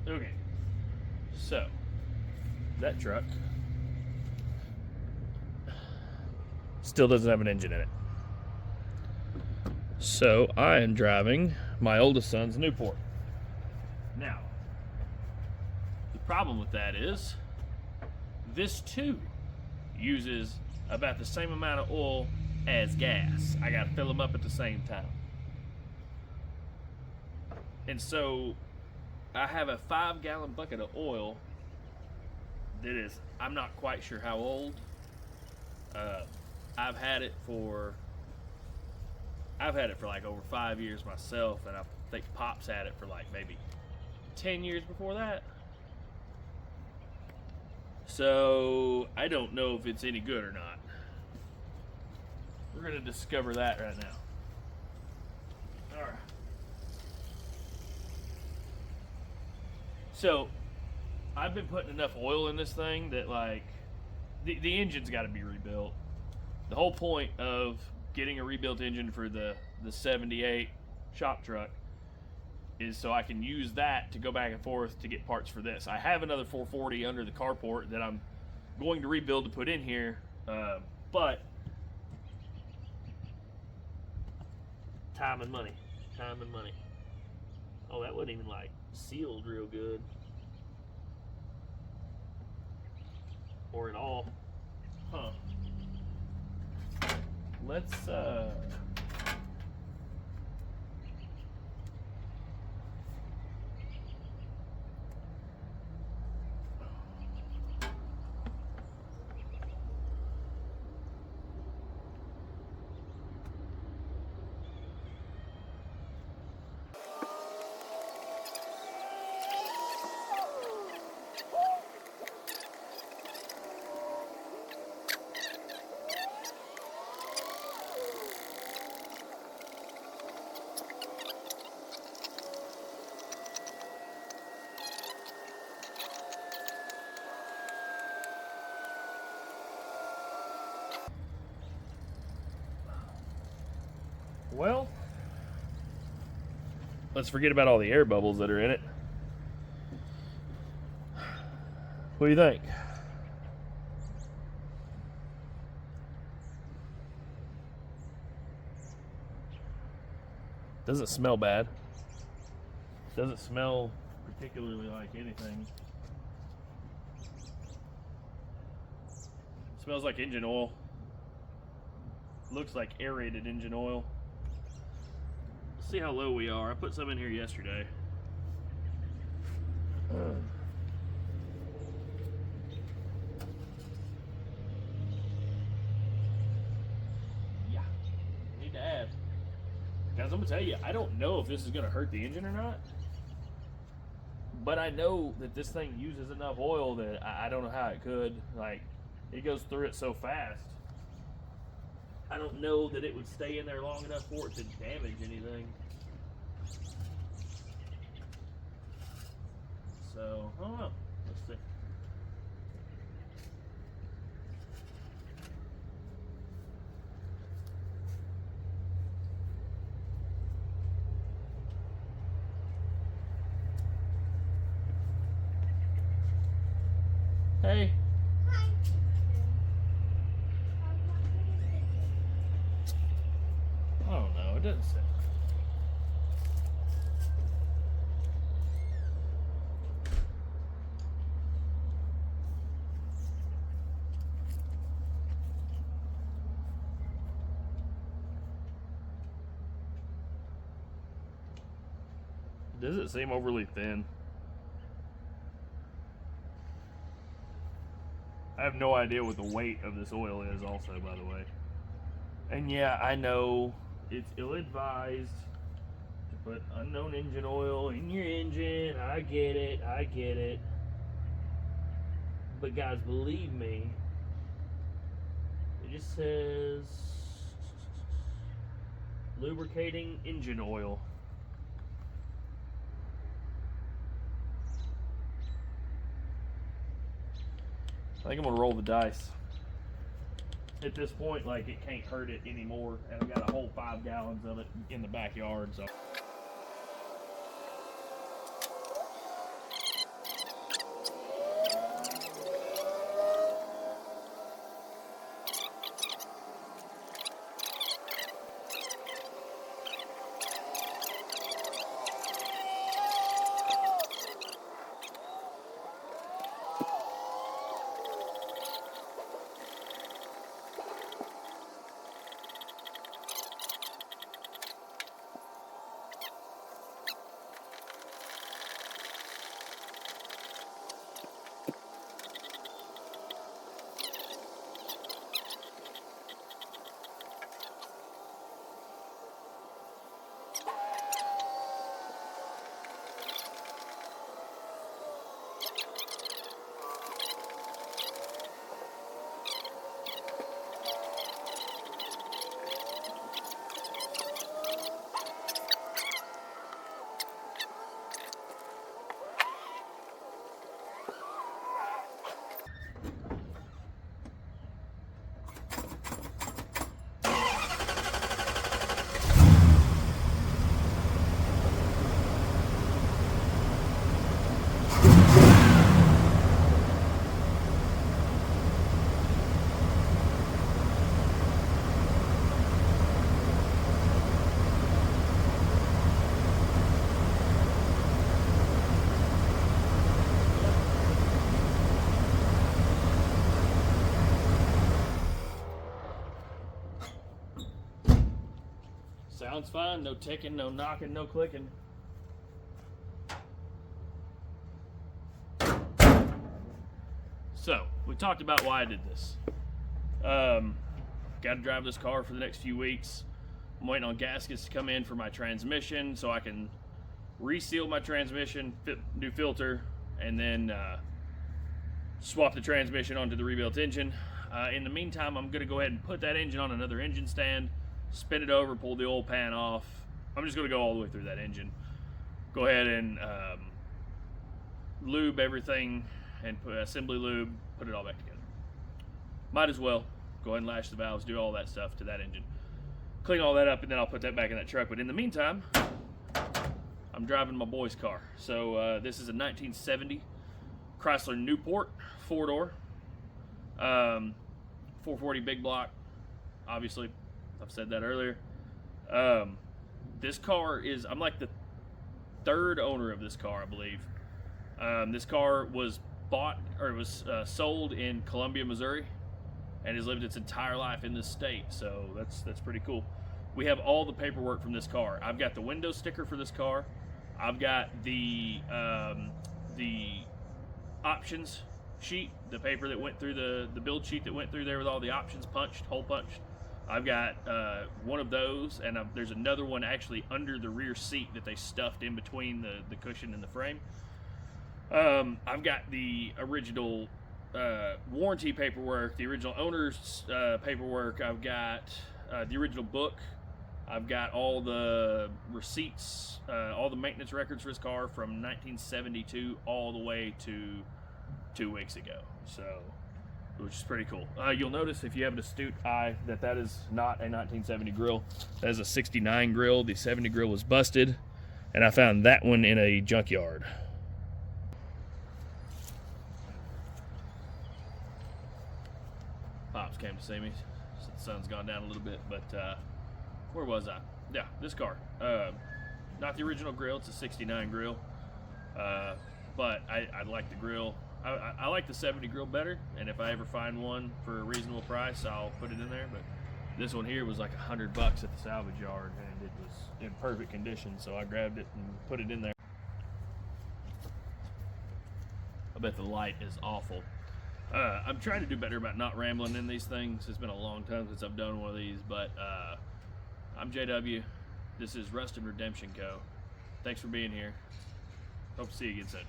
Okay, so that truck still doesn't have an engine in it. So I am driving my oldest son's Newport. Now, the problem with that is this too uses about the same amount of oil as gas. I gotta fill them up at the same time. And so I have a 5-gallon bucket of oil that is, I'm not quite sure how old. I've had it for like over 5 years myself, and I think Pop's had it for like maybe 10 years before that. So I don't know if it's any good or not. We're gonna discover that right now. Alright. So I've been putting enough oil in this thing that like the engine's gotta be rebuilt. The whole point of getting a rebuilt engine for the 78 shop truck is so I can use that to go back and forth to get parts for this. I have another 440 under the carport that I'm going to rebuild to put in here, but time and money. Oh, that wasn't even like sealed real good, or at all. Huh. Let's well, let's forget about all the air bubbles that are in it. What do you think? Doesn't smell bad. Doesn't smell particularly like anything. Smells like engine oil. Looks like aerated engine oil. Let's see how low we are. I put some in here yesterday. Yeah, need to add. Guys, I'm gonna tell you, I don't know if this is gonna hurt the engine or not, but I know that this thing uses enough oil that I don't know how it could. Like, it goes through it so fast. I don't know that it would stay in there long enough for it to damage anything. So, I don't know. Let's see. Hey. Hi. Oh no, it doesn't say. Does it seem overly thin? I have no idea what the weight of this oil is also, by the way. And yeah, I know it's ill-advised to put unknown engine oil in your engine. I get it. But guys, believe me, it just says lubricating engine oil. I think I'm gonna roll the dice. At this point, like, it can't hurt it anymore, and I've got a whole 5 gallons of it in the backyard, so. Sounds fine, no ticking, no knocking, no clicking. So, we talked about why I did this. Got to drive this car for the next few weeks. I'm waiting on gaskets to come in for my transmission so I can reseal my transmission, new filter, and then swap the transmission onto the rebuilt engine. In the meantime, I'm going to go ahead and put that engine on another engine stand, spin it over, pull the oil pan off. I'm just going to go all the way through that engine. Go ahead and lube everything and put assembly lube, put it all back together. Might as well go ahead and lash the valves, do all that stuff to that engine. Clean all that up, and then I'll put that back in that truck. But in the meantime, I'm driving my boy's car. So this is a 1970 Chrysler Newport, 4-door, 440 big block, obviously. I've said that earlier. This car is, I'm like the third owner of this car, I believe. This car was bought, or it was sold in Columbia, Missouri, and has lived its entire life in this state. So that's pretty cool. We have all the paperwork from this car. I've got the window sticker for this car. I've got the options sheet, the paper that went through the build sheet that went through there with all the options punched, hole punched. I've got one of those, and there's another one actually under the rear seat that they stuffed in between the cushion and the frame. I've got the original warranty paperwork, the original owner's paperwork. I've got the original book. I've got all the receipts, all the maintenance records for his car from 1972 all the way to 2 weeks ago. So, which is pretty cool. You'll notice if you have an astute eye that is not a 1970 grill. That is a 69 grill. The 70 grill was busted, and I found that one in a junkyard. Pops came to see me. So the sun's gone down a little bit, but where was I? Yeah, this car. Not the original grill. It's a 69 grill, but I like the grill. I like the 70 grill better, and if I ever find one for a reasonable price, I'll put it in there. But this one here was like $100 at the salvage yard, and it was in perfect condition, so I grabbed it and put it in there. I bet the light is awful. I'm trying to do better about not rambling in these things. It's been a long time since I've done one of these, but I'm JW. This is Rust and Redemption Co. Thanks for being here. Hope to see you again soon.